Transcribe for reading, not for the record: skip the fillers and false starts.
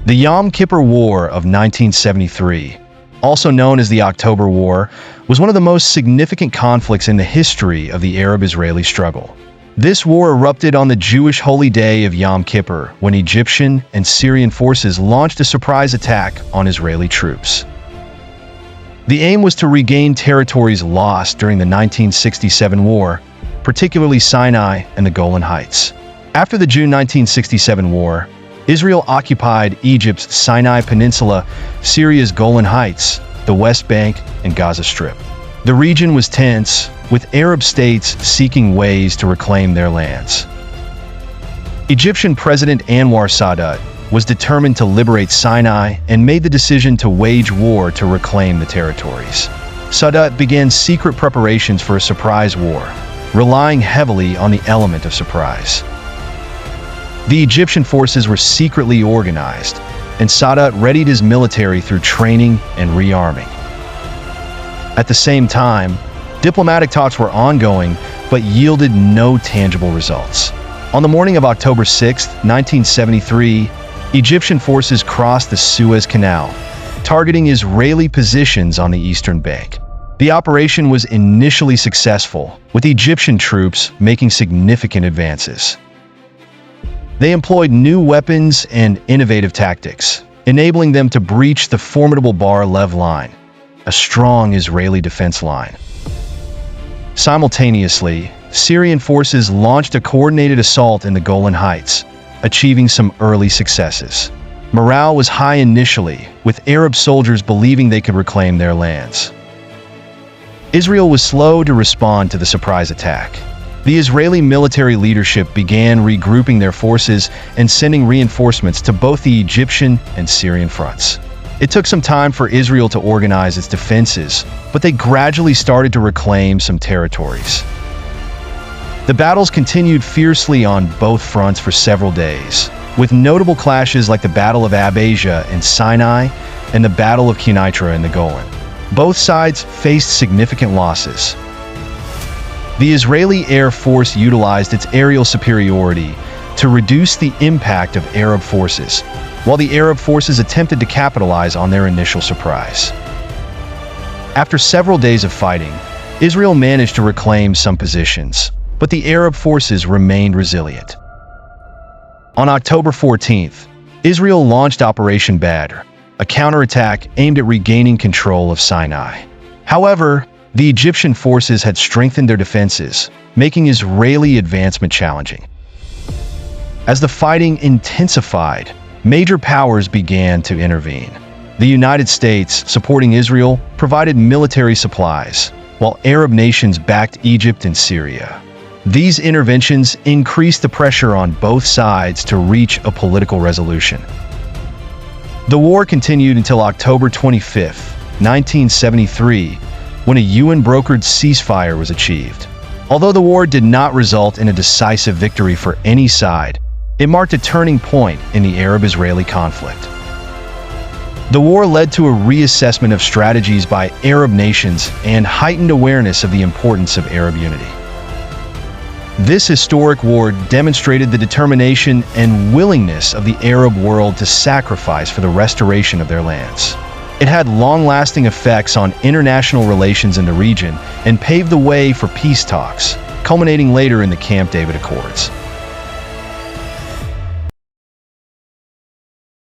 The Yom Kippur War of 1973, also known as the October War, was one of the most significant conflicts in the history of the Arab-Israeli struggle. This war erupted on the Jewish holy day of Yom Kippur, when Egyptian and Syrian forces launched a surprise attack on Israeli troops. The aim was to regain territories lost during the 1967 war, particularly Sinai and the Golan Heights. After the June 1967 war, Israel occupied Egypt's Sinai Peninsula, Syria's Golan Heights, the West Bank, and Gaza Strip. The region was tense, with Arab states seeking ways to reclaim their lands. Egyptian President Anwar Sadat was determined to liberate Sinai and made the decision to wage war to reclaim the territories. Sadat began secret preparations for a surprise war, relying heavily on the element of surprise. The Egyptian forces were secretly organized, and Sadat readied his military through training and rearming. At the same time, diplomatic talks were ongoing but yielded no tangible results. On the morning of October 6, 1973, Egyptian forces crossed the Suez Canal, targeting Israeli positions on the eastern bank. The operation was initially successful, with Egyptian troops making significant advances. They employed new weapons and innovative tactics, enabling them to breach the formidable Bar-Lev line, a strong Israeli defense line. Simultaneously, Syrian forces launched a coordinated assault in the Golan Heights, achieving some early successes. Morale was high initially, with Arab soldiers believing they could reclaim their lands. Israel was slow to respond to the surprise attack. The Israeli military leadership began regrouping their forces and sending reinforcements to both the Egyptian and Syrian fronts. It took some time for Israel to organize its defenses, but they gradually started to reclaim some territories. The battles continued fiercely on both fronts for several days, with notable clashes like the Battle of Abbasia in Sinai and the Battle of Quneitra in the Golan. Both sides faced significant losses. The Israeli Air Force utilized its aerial superiority to reduce the impact of Arab forces, while the Arab forces attempted to capitalize on their initial surprise. After several days of fighting, Israel managed to reclaim some positions, but the Arab forces remained resilient. On October 14th, Israel launched Operation Badr, a counterattack aimed at regaining control of Sinai. However, the Egyptian forces had strengthened their defenses, making Israeli advancement challenging. As the fighting intensified, major powers began to intervene. The United States, supporting Israel, provided military supplies, while Arab nations backed Egypt and Syria. These interventions increased the pressure on both sides to reach a political resolution. The war continued until October 25, 1973, when a UN-brokered ceasefire was achieved. Although the war did not result in a decisive victory for any side, it marked a turning point in the Arab-Israeli conflict. The war led to a reassessment of strategies by Arab nations and heightened awareness of the importance of Arab unity. This historic war demonstrated the determination and willingness of the Arab world to sacrifice for the restoration of their lands. It had long-lasting effects on international relations in the region and paved the way for peace talks, culminating later in the Camp David Accords.